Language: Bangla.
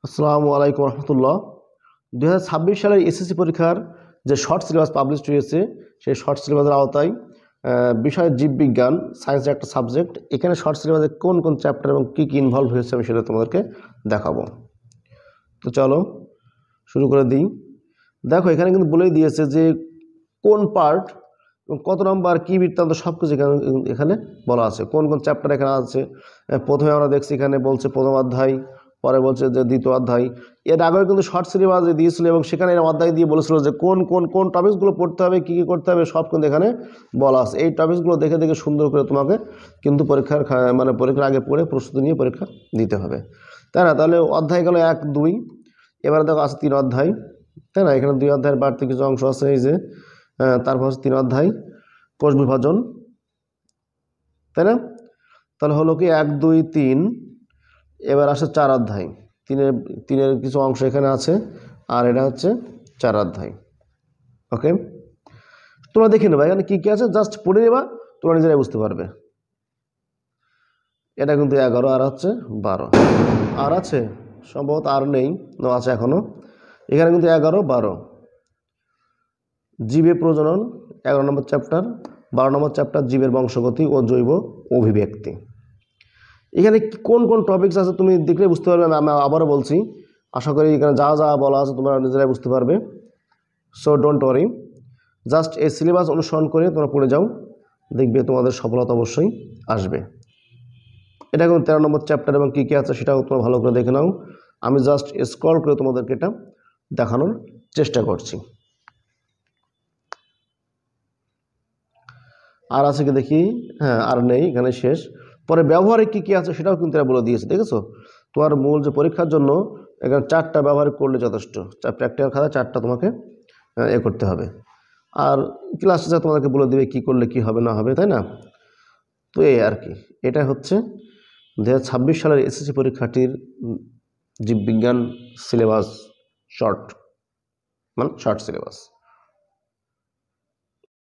আসসালামু আলাইকুম রহমতুল্লাহ। 2026 সালের এসএসসি পরীক্ষার যে শর্ট সিলেবাস পাবলিশ হয়েছে সেই শর্ট সিলেবাসের আওতায় বিষয় জীববিজ্ঞান সায়েন্সের একটা সাবজেক্ট। এখানে শর্ট সিলেবাসে কোন কোন চ্যাপ্টার এবং কী কী ইনভলভ হয়েছে আমি সেটা তোমাদেরকে দেখাবো। তো চলো শুরু করে দিই। দেখো এখানে কিন্তু বলেই দিয়েছে যে কোন পার্ট এবং কত নম্বর কী বৃত্তান্ত সব কিছু এখানে বলা আছে, কোন কোন চ্যাপ্টার এখানে আছে। প্রথমে আমরা দেখছি এখানে বলছে প্রথম অধ্যায়, পরে বলছে যে দ্বিতীয় অধ্যায়। এর আগেও কিন্তু শর্ট সিলেবাস দিয়েছিল এবং সেখানে অধ্যায় দিয়ে বলেছিল যে কোন কোন কোন টপিকসগুলো পড়তে হবে, কী কী করতে হবে সব কিন্তু এখানে বলা আছে। এই টপিকসগুলো দেখে দেখে সুন্দর করে তোমাকে কিন্তু পরীক্ষার পরীক্ষার আগে পড়ে প্রস্তুতি নিয়ে পরীক্ষা দিতে হবে, তাই না? তাহলে অধ্যায় গেল 1, 2। এবারে দেখো আছে 3 অধ্যায়, তাই না? এখানে 2 অধ্যায়ের বাড়তি কিছু অংশ আছে, এই যে তারপর হচ্ছে 3 অধ্যায় কোষ বিভাজন, তাই না? তাহলে হলো কি 1, 2, 3। এবার আসে 4 অধ্যায়। তিনের কিছু অংশ এখানে আছে, আর এটা হচ্ছে 4 অধ্যায়। ওকে, তোমরা দেখে নেবা এখানে কী কী আছে, জাস্ট পড়ে নেবা, তোমরা নিজেরাই বুঝতে পারবে। এটা কিন্তু 11, আর হচ্ছে 12, আর আছে সম্ভবত আর নেই, আছে এখনো। এখানে কিন্তু 11, 12 জীবে প্রজনন 11 নম্বর চ্যাপ্টার, 12 নম্বর চ্যাপ্টার জীবের বংশগতি ও জৈব অভিব্যক্তি। এখানে কোন কোন টপিকস আছে তুমি দেখলে বুঝতে পারবে। আমি আবারও বলছি, আশা করি এখানে যা যা বলা আছে তোমরা নিজেরাই বুঝতে পারবে। সো ডোন্ট ওয়ারি, জাস্ট এই সিলেবাস অনুসরণ করে তোমরা পড়ে যাও, দেখবে তোমাদের সফলতা অবশ্যই আসবে। এটা কিন্তু 13 নম্বর চ্যাপ্টার এবং কী কী আছে সেটাও তোমরা ভালো করে দেখে নাও। আমি জাস্ট স্ক্রল করে তোমাদেরকে এটা দেখানোর চেষ্টা করছি। আর আছে কি দেখি, হ্যাঁ আর নেই, এখানে শেষ। পরে ব্যবহারিক কী কী আছে সেটাও কিন্তু এরা বলে দিয়েছে, দেখেছো? তোমার মূল যে পরীক্ষার জন্য এখানে 4টা ব্যবহারিক করলে যথেষ্ট, প্র্যাকটিক্যাল খাতা 4টা তোমাকে করতে হবে। আর ক্লাসে যা তোমাদেরকে বলে দেবে কী করলে কী হবে না হবে, তাই না? তো এই আর কি, এটা হচ্ছে 2026 সালের এসএসসি পরীক্ষাটির জীববিজ্ঞান সিলেবাস শর্ট সিলেবাস।